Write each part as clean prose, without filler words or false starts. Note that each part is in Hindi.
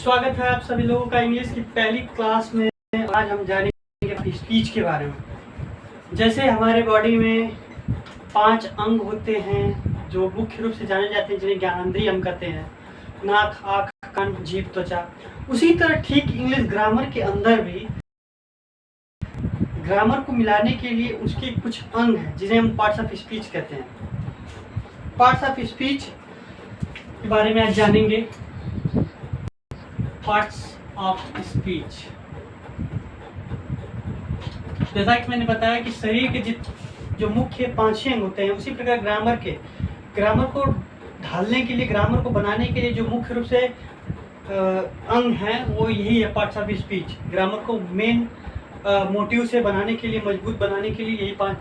स्वागत है आप सभी लोगों का इंग्लिश की पहली क्लास में। आज हम जानेंगे स्पीच के बारे में। जैसे हमारे बॉडी में 5 अंग होते हैं जो मुख्य रूप से जाने जाते हैं, जिन्हें ज्ञानेंद्रिय अंग कहते हैं: नाक, आँख, कान, जीभ, त्वचा। उसी तरह ठीक इंग्लिश ग्रामर के अंदर भी ग्रामर को मिलाने के लिए उसके कुछ अंग हैं जिन्हें हम पार्ट्स ऑफ स्पीच कहते हैं। पार्ट्स ऑफ स्पीच के बारे में आज जानेंगे। पार्ट्स ऑफ स्पीच, जैसा कि मैंने बताया कि शरीर के जो मुख्य 5 अंग होते हैं, उसी प्रकार ग्रामर को ढालने के लिए, ग्रामर को बनाने के लिए जो मुख्य रूप से अंग हैं वो यही है, पार्ट्स ऑफ स्पीच। ग्रामर को मेन मोटिव से बनाने के लिए, मजबूत बनाने के लिए यही 5।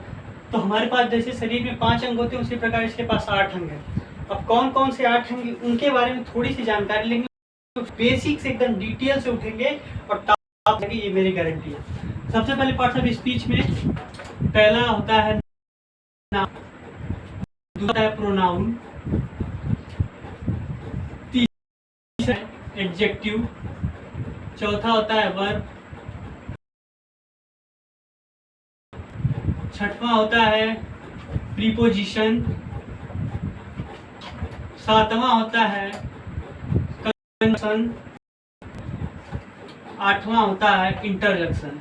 तो हमारे पास जैसे शरीर में 5 अंग होते हैं, उसी प्रकार इसके पास 8 अंग हैं। अब कौन कौन से 8 अंग, उनके बारे में थोड़ी सी जानकारी लेंगे। तो बेसिक से एकदम डिटेल से उठेंगे और टॉप लगे, ये मेरी गारंटी है। सबसे पहले पार्ट्स ऑफ स्पीच में पहला होता है नाउन, दूसरा है प्रोनाउन, तीसरा है एडजेक्टिव, चौथा होता है वर्ब, छठवां होता है प्रीपोजिशन, सातवां होता है कंजंक्शन, 8वां होता है इंटरजेक्शन।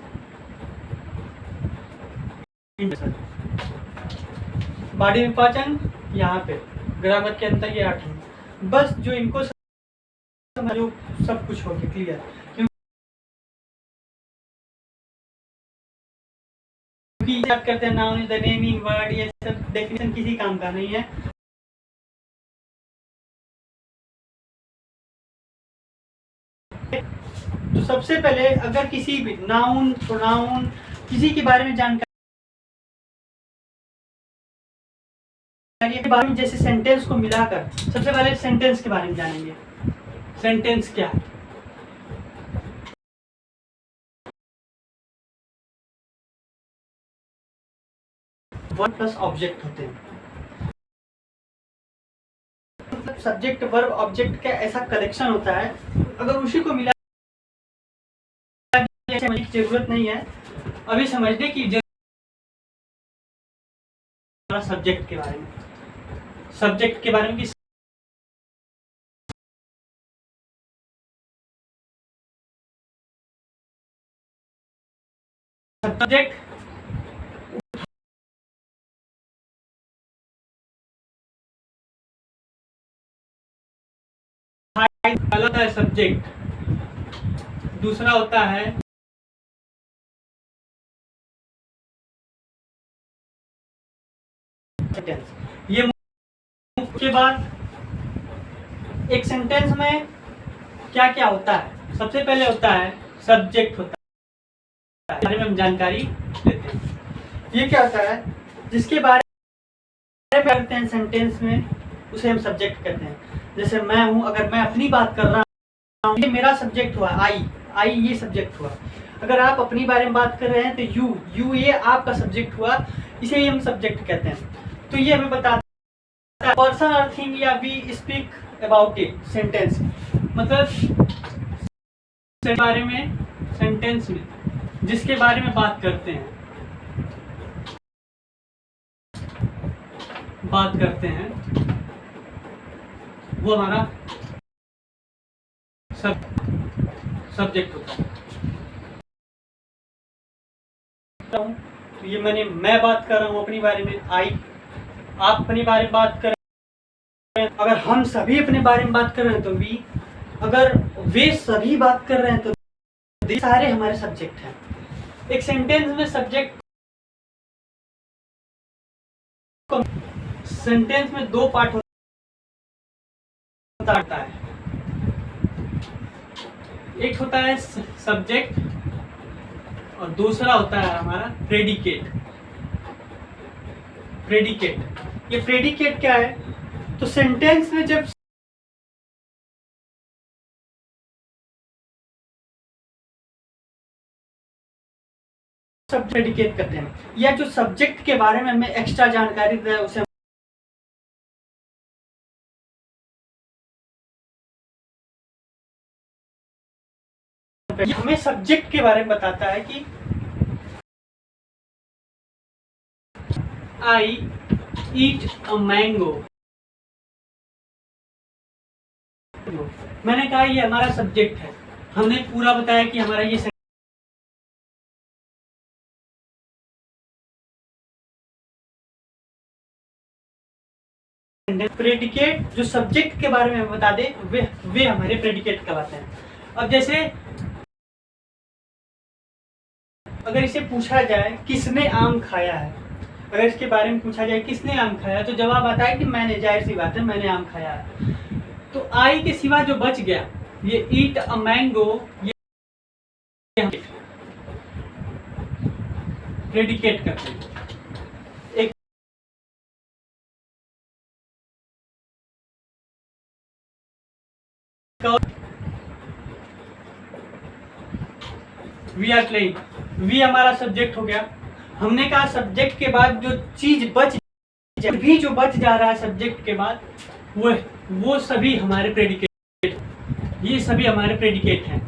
बॉडी में 5 अंग, यहाँ पे ग्रामर के अंदर ये 8 अंग। बस जो इनको समझो सब कुछ हो गया क्लियर। क्योंकि याद करते हैं noun is the naming word, ये सब डेफिनेशन किसी काम का नहीं है। तो सबसे पहले अगर किसी भी नाउन, प्रोनाउन, किसी के बारे में जानकारी के बारे में, जैसे सेंटेंस को मिलाकर, सबसे पहले सेंटेंस के बारे में जानेंगे। सेंटेंस क्या है? वर्ब प्लस ऑब्जेक्ट होते हैं। मतलब सब्जेक्ट, वर्ब, ऑब्जेक्ट का ऐसा कलेक्शन होता है, अगर उसी को मिला समझने की जरूरत नहीं है, अभी समझने की जरूरत सब्जेक्ट के बारे में। सब्जेक्ट के बारे में कि सब्जेक्ट पहला होता है सब्जेक्ट, दूसरा होता है सेंटेंस। ये के बाद एक सेंटेंस में क्या क्या होता है? सबसे पहले होता है सब्जेक्ट, होता है बारे में हम जानकारी देते हैं। ये क्या होता है? जिसके बारे में करते हैं सेंटेंस में, उसे हम सब्जेक्ट कहते हैं। जैसे मैं हूं, अगर मैं अपनी बात कर रहा हूं, ये मेरा सब्जेक्ट हुआ। आई ये सब्जेक्ट हुआ। अगर आप अपनी बारे में बात कर रहे हैं तो यू ये आपका सब्जेक्ट हुआ, इसे ही हम सब्जेक्ट कहते हैं। तो ये हमें बताता है पर्सन और थिंग, या we speak about it. Sentence मतलब बारे में, सेंटेंस में जिसके बारे में बात करते हैं वो हमारा सब्जेक्ट होता है। तो ये मैं बात कर रहा हूँ अपने बारे में, आप अपने बारे में बात कर रहे हैं। अगर हम सभी अपने बारे में बात कर रहे हैं तो वी, अगर वे सभी बात कर रहे हैं तो ये सारे हमारे सब्जेक्ट हैं। एक सेंटेंस में सब्जेक्ट, सेंटेंस में 2 पार्ट होता है। एक होता है सब्जेक्ट और दूसरा होता है हमारा प्रेडिकेट। ये प्रेडिकेट क्या है? तो सेंटेंस में जब सब प्रेडिकेट करते हैं, या जो सब्जेक्ट के बारे में हमें एक्स्ट्रा जानकारी दे उसे हमें सब्जेक्ट के बारे में बताता है कि आई ईट अ मैंगो। मैंने कहा ये हमारा सब्जेक्ट है, हमने पूरा बताया कि हमारा ये प्रेडिकेट जो सब्जेक्ट के बारे में बता दे वे हमारे प्रेडिकेट कहलाते हैं। अब जैसे अगर इसे पूछा जाए किसने आम खाया है, अगर इसके बारे में पूछा जाए किसने आम खाया, तो जवाब आता है कि मैंने, जाहिर सी बात है मैंने आम खाया है। तो आई के सिवा जो बच गया ये ईट अ मैंगो, ये प्रेडिकेट करते हैं। एक वी आर प्लेइंग, वी हमारा सब्जेक्ट हो गया। हमने कहा सब्जेक्ट के बाद जो चीज जो बच जा रहा है सब्जेक्ट के बाद वो सभी हमारे प्रेडिकेट, ये सभी हमारे प्रेडिकेट हैं।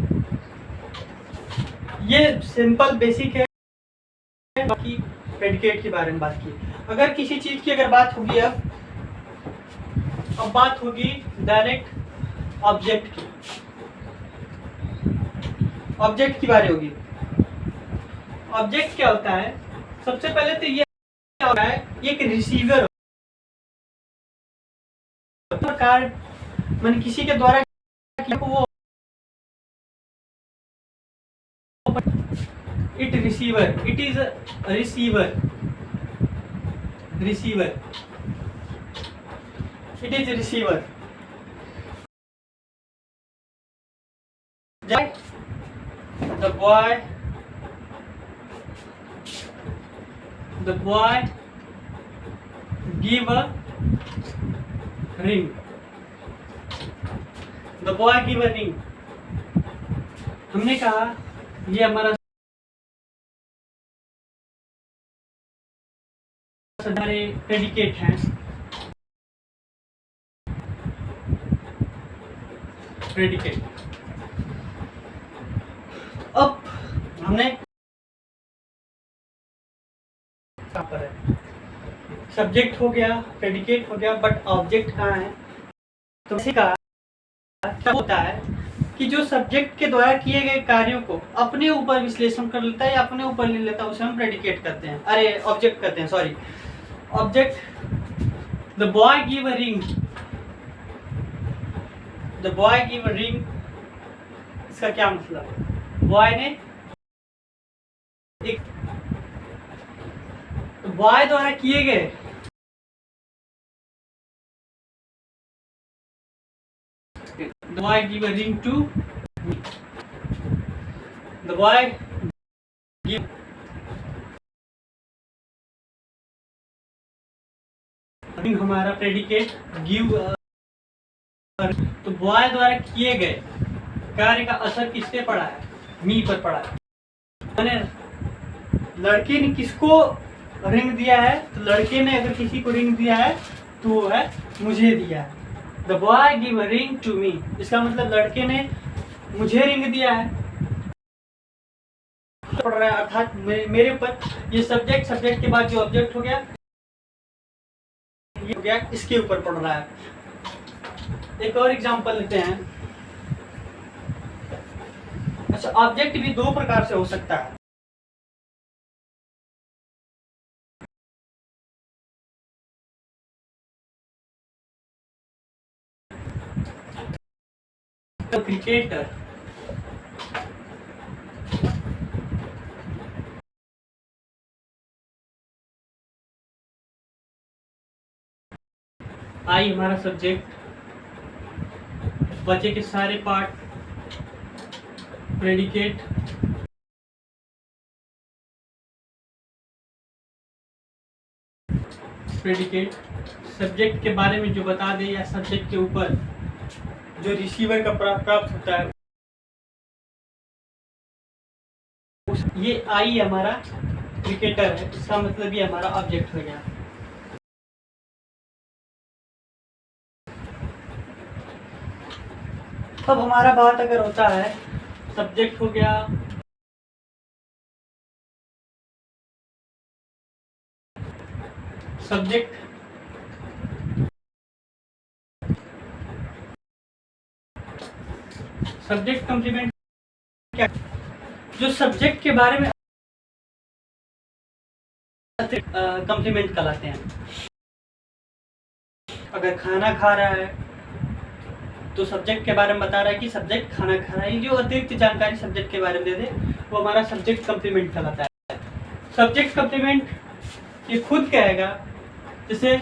ये सिंपल बेसिक है, बाकी प्रेडिकेट के बारे में बात की। अगर किसी चीज की अगर बात होगी, अब बात होगी डायरेक्ट ऑब्जेक्ट की, ऑब्जेक्ट की बारी होगी। ऑब्जेक्ट क्या होता है? सबसे पहले तो ये क्या होता है, एक रिसीवर प्रकार मैंने किसी के द्वारा वो it receiver, it is receiver, receiver, it is receiver. The boy give a ring. The boy give a ring. हमने कहा ये हमारा सारे प्रेडिकेट हैं। प्रेडिकेट अब हमने पर है, सब्जेक्ट हो गया, प्रेडिकेट हो गया, बट ऑब्जेक्ट कहाँ है? तो इसी का क्या होता है कि जो सब्जेक्ट के द्वारा किए गए कार्यों को अपने ऊपर विश्लेषण कर लेता है या अपने ऊपर ले लेता है, उसे हम प्रेडिकेट करते हैं, अरे ऑब्जेक्ट करते हैं, sorry object. The boy give a ring, the boy give a ring, इसका क्या मतलब? बॉय ने एक, बॉय द्वारा किए गए the boy give a ring to me, the boy give ring हमारा प्रेडिकेट गिव। तो बॉय द्वारा किए गए कार्य का असर किस पे पड़ा है? मी पर पड़ा है। मैंने लड़के ने किसको रिंग दिया है? तो लड़के ने अगर किसी को रिंग दिया है तो वो है मुझे दिया है। The boy give a ring to me, इसका मतलब लड़के ने मुझे रिंग दिया है, पढ़ रहा है, अर्थात मेरे ऊपर। ये सब्जेक्ट, सब्जेक्ट के बाद जो ऑब्जेक्ट हो गया ये हो गया, इसके ऊपर पढ़ रहा है। एक और एग्जांपल लेते हैं। अच्छा, ऑब्जेक्ट भी दो प्रकार से हो सकता है। क्रिकेटर, आई हमारा सब्जेक्ट, बचे के सारे पार्ट प्रेडिकेट, प्रेडिकेट सब्जेक्ट के बारे में जो बता दे या सब्जेक्ट के ऊपर जो रिसीवर का प्राप्त होता है, ये आई हमारा क्रिकेटर है, इसका मतलब ये हमारा ऑब्जेक्ट हो गया। अब हमारा बात अगर होता है सब्जेक्ट हो गया, सब्जेक्ट सब्जेक्ट कॉम्प्लीमेंट क्या, जो सब्जेक्ट के बारे में कॉम्प्लीमेंट कहलाते हैं। अगर खाना खा रहा है तो सब्जेक्ट के बारे में बता रहा है कि सब्जेक्ट खाना खा रहा है, जो अतिरिक्त जानकारी सब्जेक्ट के बारे में दे दे वो हमारा सब्जेक्ट कॉम्प्लीमेंट कहलाता है। सब्जेक्ट कॉम्प्लीमेंट ये खुद कहेगा, जैसे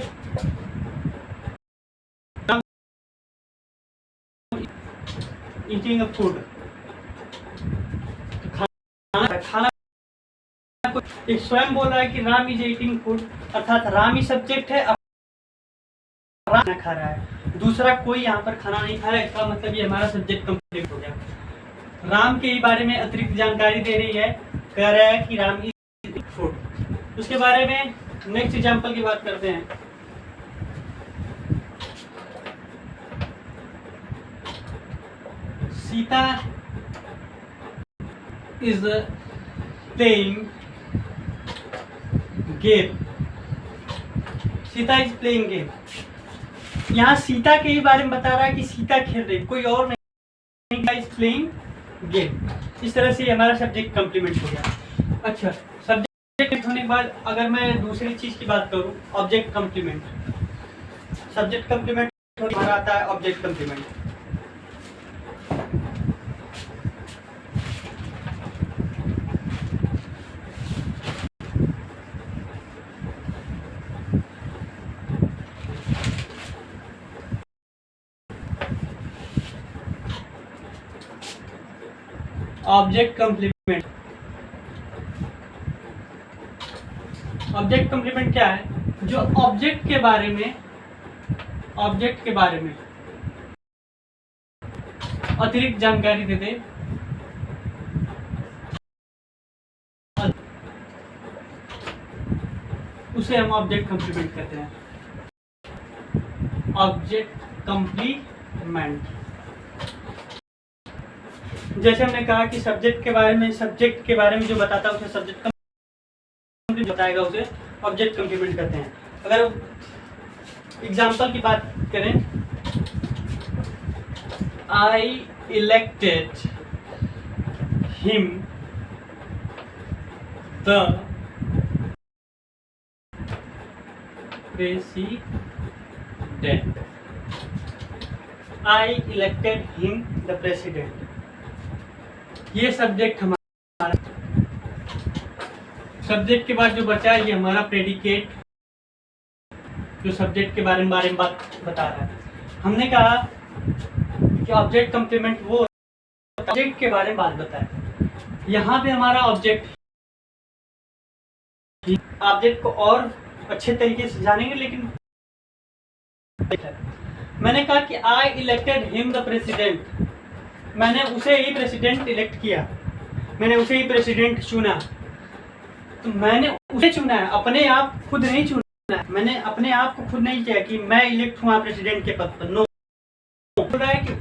ईटिंग फूड, खाना एक स्वयं बोल रहा है कि राम इज ईटिंग फूड, अर्थात राम ही सब्जेक्ट है, राम खाना खा रहा है, दूसरा कोई यहाँ पर खाना नहीं खा रहा है, इसका मतलब ये हमारा सब्जेक्ट कंप्लीट हो गया। राम के ही बारे में अतिरिक्त जानकारी दे रही है, कह रहा है कि राम इज ईटिंग फूड। उसके बारे में नेक्स्ट एग्जांपल की बात करते हैं। Sita is playing game, Sita is playing game. यहाँ सीता के ही बारे में बता रहा है कि सीता खेल रही, कोई और नहीं, इज प्लेइंग गेम। इस तरह से हमारा सब्जेक्ट कॉम्प्लीमेंट हो गया। अच्छा, सब्जेक्ट होने के बाद अगर मैं दूसरी चीज की बात करूँ, ऑब्जेक्ट कॉम्प्लीमेंट। सब्जेक्ट कॉम्प्लीमेंट हमारा आता है object complement. Object complement, object complement क्या है, जो ऑब्जेक्ट के बारे में अतिरिक्त जानकारी दे दे, उसे हम ऑब्जेक्ट कॉम्प्लीमेंट कहते हैं। ऑब्जेक्ट कॉम्प्लीमेंट, जैसे हमने कहा कि सब्जेक्ट के बारे में जो बताता है उसे सब्जेक्ट कॉम्प्लीमेंट बताएगा, उसे ऑब्जेक्ट कॉम्प्लीमेंट कहते हैं। अगर एग्जांपल की बात करें, I elected him the president, I elected him the president, ये सब्जेक्ट हमारा। सब्जेक्ट के बाद जो बचा है ये हमारा प्रेडिकेट, जो सब्जेक्ट के बारे में बात बता रहा है। हमने कहा कि ऑब्जेक्ट कॉम्प्लीमेंट वो ऑब्जेक्ट के बारे में बात बताए। यहाँ पे हमारा ऑब्जेक्ट को और अच्छे तरीके से जानेंगे, लेकिन मैंने कहा कि आई इलेक्टेड हिम द प्रेसिडेंट, मैंने उसे ही प्रेसिडेंट इलेक्ट किया, मैंने उसे ही प्रेसिडेंट चुना, तो मैंने उसे चुना है, अपने आप खुद नहीं चुना है, मैंने अपने आप को खुद नहीं किया कि मैं इलेक्ट हुआ प्रेसिडेंट के पद पर। नो, बोल रहा है कि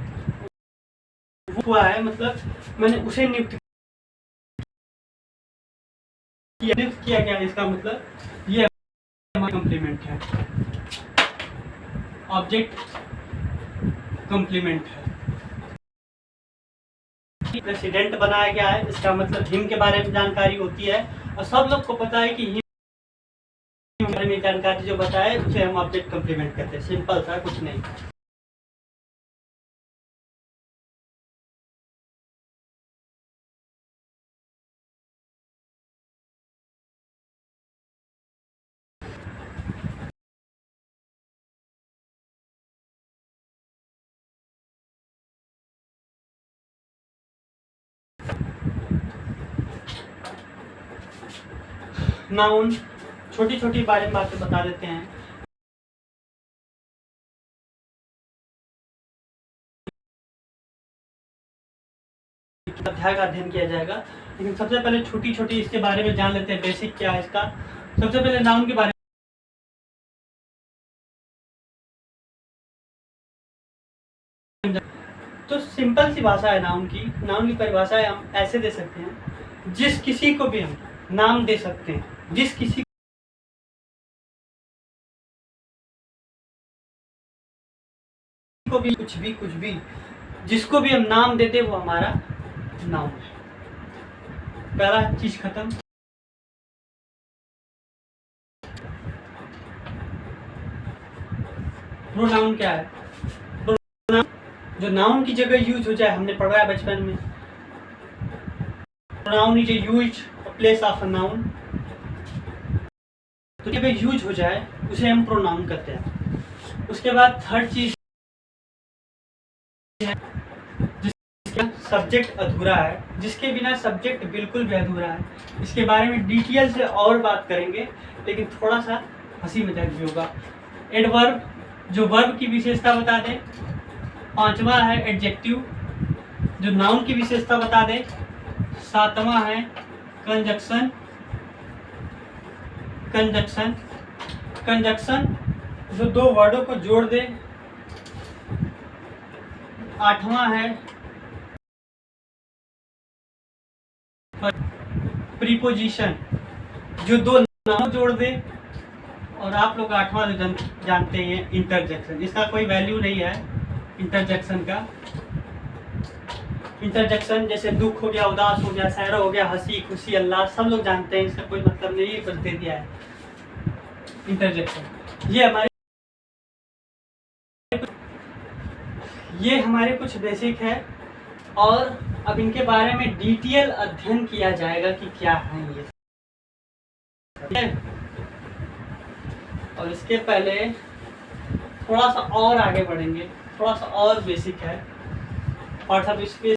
वो हुआ है, मतलब मैंने उसे नियुक्त किया गया, इसका मतलब ये कॉम्प्लीमेंट है, ऑब्जेक्ट कॉम्प्लीमेंट है। प्रेसिडेंट बनाया गया है, इसका मतलब हिम के बारे में जानकारी होती है, और सब लोग को पता है कि हिम के बारे में जानकारी जो बताए उसे हम ऑब्जेक्ट कॉम्प्लीमेंट कहते हैं। सिंपल सा, कुछ नहीं। नाउन, छोटी छोटी बारे में बातें बता देते हैं। अध्याय का अध्ययन किया जाएगा, लेकिन सबसे पहले छोटी छोटी इसके बारे में जान लेते हैं, बेसिक क्या है इसका। सबसे पहले नाउन के बारे में, तो सिंपल सी भाषा है नाउन की। नाउन की परिभाषा हम ऐसे दे सकते हैं, जिस किसी को भी हम नाम दे सकते हैं, जिस किसी को भी कुछ भी जिसको भी हम नाम देते वो हमारा नाउन है। पहला चीज खत्म। प्रोनाउन क्या है? प्रोनाउन जो नाउन की जगह यूज हो जाए, हमने पढ़ा है बचपन में, pronoun is use place of a noun. तो जब यूज हो जाए उसे हम प्रोनाउन कहते हैं। उसके बाद थर्ड चीज है जिसका सब्जेक्ट अधूरा है, जिसके बिना सब्जेक्ट बिल्कुल भी अधूरा है। इसके बारे में डिटेल से और बात करेंगे, लेकिन थोड़ा सा हंसी मजाक भी होगा। एडवर्ब, जो वर्ब की विशेषता बता दे। पांचवा है एडजेक्टिव, जो नाउन की विशेषता बता दे। सातवां है कंजक्शन। कंजक्शन कंजक्शन जो दो वर्डों को जोड़ दे। आठवां है प्रीपोजिशन, जो दो नाम जोड़ दे। और आप लोग आठवां जो जानते हैं इंटरजेक्शन। इसका कोई वैल्यू नहीं है इंटरजेक्शन का। इंटरजेक्शन जैसे दुख हो गया, उदास हो गया, सैरो हो गया, हंसी खुशी, अल्लाह, सब लोग जानते हैं, इसका कोई मतलब नहीं है, कुछ दे दिया है इंटरजेक्शन। ये हमारे कुछ बेसिक है, और अब इनके बारे में डिटेल अध्ययन किया जाएगा कि क्या है ये, ठीक है? और इसके पहले थोड़ा सा और आगे बढ़ेंगे, थोड़ा सा और बेसिक है और सब इसके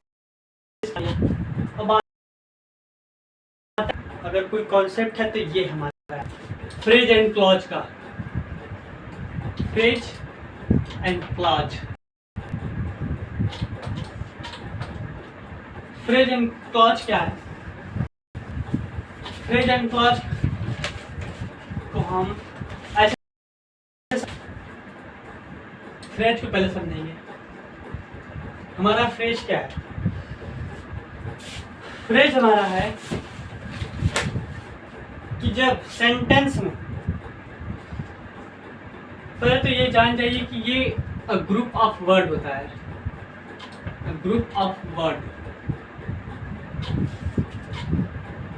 अगर कोई कॉन्सेप्ट है तो ये हमारा है फ्रेज एंड क्लॉज का। Phrase and clause, phrase and clause क्या है? फ्रेज एंड क्लॉज को हम ऐसे, फ्रेज को पहले समझेंगे। हमारा फ्रेज क्या है? फ्रेज हमारा है कि जब सेंटेंस में, पहले तो ये जान जाइए कि ये अ ग्रुप ऑफ वर्ड होता है। अ ग्रुप ऑफ वर्ड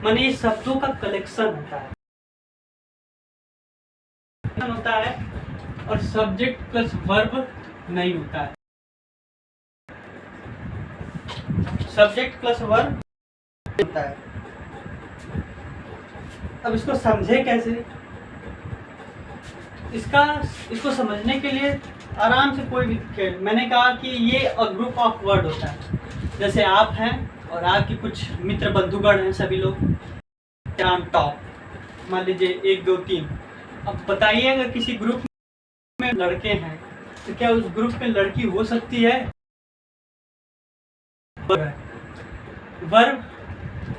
माने शब्दों का कलेक्शन होता है और सब्जेक्ट प्लस वर्ब नहीं होता है। सब्जेक्ट प्लस वर्ब होता है। अब इसको समझे कैसे? इसको समझने के लिए आराम से कोई भी, मैंने कहा कि ये अ ग्रुप ऑफ वर्ड होता है। जैसे आप हैं और आपके कुछ मित्र बंधुगण हैं, सभी लोग टॉप, मान लीजिए 1 2 3। अब बताइए अगर किसी ग्रुप में लड़के हैं तो क्या उस ग्रुप में लड़की हो सकती है? वर्ब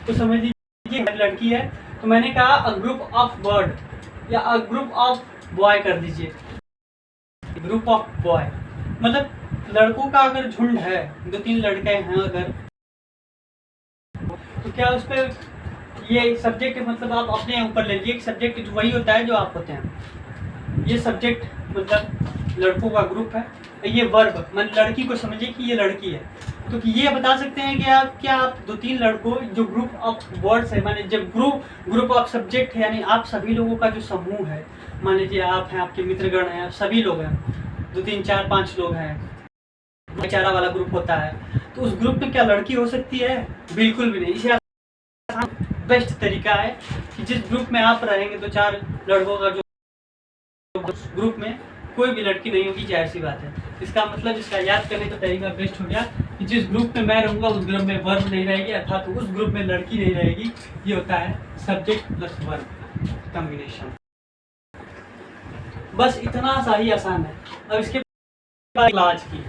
तो समझ लीजिए लड़की है, तो मैंने कहा अ ग्रुप ऑफ वर्ड या अ ग्रुप ऑफ बॉय कर दीजिए। ग्रुप ऑफ बॉय मतलब लड़कों का अगर झुंड है, 2 3 लड़के हैं अगर, तो क्या उस पर ये सब्जेक्ट मतलब आप अपने ऊपर ले लीजिए। सब्जेक्ट वही होता है जो आप होते हैं। ये सब्जेक्ट मतलब लड़कों का ग्रुप है। ये वर्ब मतलब लड़की को समझिए कि ये लड़की है, तो कि ये बता सकते हैं कि आप 2 3 लड़कों जो ग्रुप ऑफ वर्ड्स है, माने जब ग्रुप ऑफ सब्जेक्ट है, यानी आप सभी लोगों का जो समूह है, मान लीजिए आप हैं, आपके मित्रगण हैं, सभी लोग हैं, 2 3 4 5 लोग हैं, भाईचारा वाला ग्रुप होता है, तो उस ग्रुप में क्या लड़की हो सकती है? बिल्कुल भी नहीं। इसे बेस्ट तरीका है कि जिस ग्रुप में आप रहेंगे तो 4 लड़कों का जो ग्रुप में कोई भी लड़की नहीं होगी, जाहिर सी बात है। इसका मतलब इसका याद करने का तरीका बेस्ट हो गया कि जिस ग्रुप में मैं रहूंगा उस ग्रुप में वर्ब नहीं रहेगी, अर्थात उस ग्रुप में लड़की नहीं रहेगी। ये होता है सब्जेक्ट प्लस वर्ब कॉम्बिनेशन। बस इतना सा ही आसान है। अब इसके बाद क्लॉज की।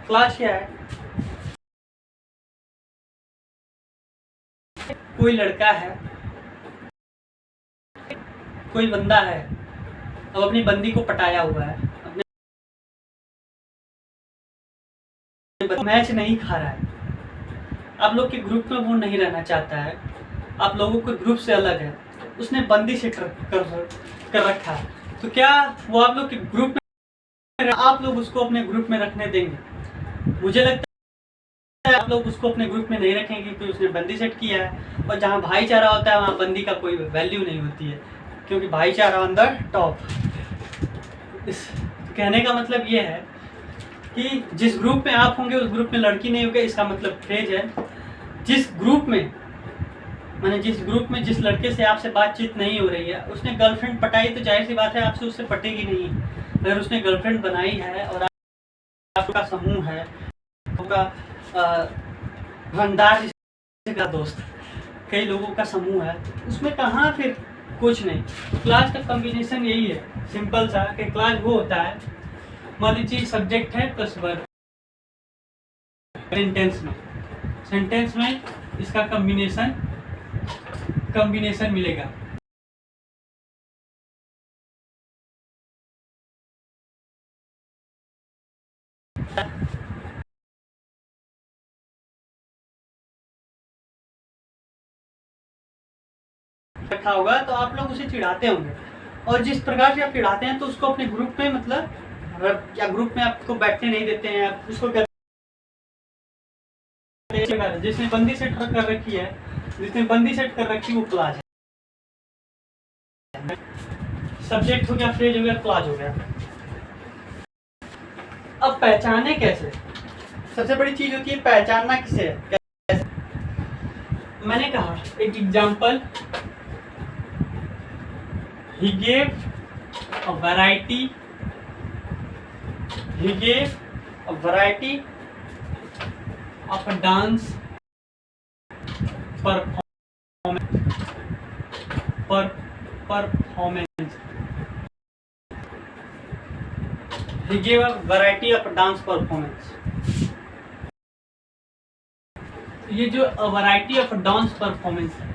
क्लॉज क्या है? कोई लड़का है, कोई बंदा है, अब अपनी बंदी को पटाया हुआ है, मैच नहीं खा रहा है, आप लोग के ग्रुप में वो नहीं रहना चाहता है, आप लोगों को ग्रुप से अलग है, उसने बंदी से कर रखा है, तो क्या वो आप लोग के ग्रुप में आप लोग उसको अपने ग्रुप में रखने देंगे? मुझे लगता है आप लोग उसको अपने ग्रुप में नहीं रखेंगे क्योंकि उसने बंदी सेट किया है। और जहाँ भाईचारा होता है वहाँ बंदी का कोई वैल्यू नहीं होती है, क्योंकि भाईचारा ऑन द टॉप। इस कहने का मतलब ये है कि जिस ग्रुप में आप होंगे उस ग्रुप में लड़की नहीं होगी, इसका मतलब फ्रेज है जिस ग्रुप में जिस लड़के से आपसे बातचीत नहीं हो रही है, उसने गर्लफ्रेंड पटाई तो जाहिर सी बात है आपसे उससे पटेगी नहीं। अगर उसने गर्लफ्रेंड बनाई है और आपका समूह है, आपका रंगदार का दोस्त, कई लोगों का समूह है, उसमें कहाँ फिर कुछ नहीं। तो क्लास का कॉम्बिनेशन यही है, सिंपल सा कि क्लास वो होता है, मान लीजिए सब्जेक्ट है प्लस वर्ब, सेंटेंस में इसका कॉम्बिनेशन मिलेगा। रखा होगा तो आप लोग उसे चिढ़ाते होंगे, और जिस प्रकार से आप चिढ़ाते हैं तो उसको अपने ग्रुप में मतलब या ग्रुप में आपको बैठने नहीं देते हैं, आप उसको जिसने बंदी सेट कर रखी है, वो क्लास है। सब्जेक्ट हो गया, फ्रेज हो गया, क्लास हो गया। अब पहचाने कैसे? सबसे बड़ी चीज होती है पहचानना किसे है, कैसे? मैंने कहा एक example, he gave a variety of a dance performance. He gave a variety of dance performance. ये जो वैरायटी ऑफ डांस परफॉर्मेंस है,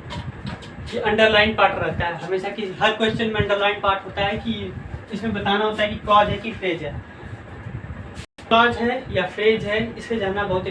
ये अंडरलाइन पार्ट रहता है हमेशा कि हर क्वेश्चन में अंडरलाइन पार्ट होता है कि इसमें बताना होता है कि क्लॉज है कि फ्रेज है। क्लॉज है या फ्रेज है, इसे जानना बहुत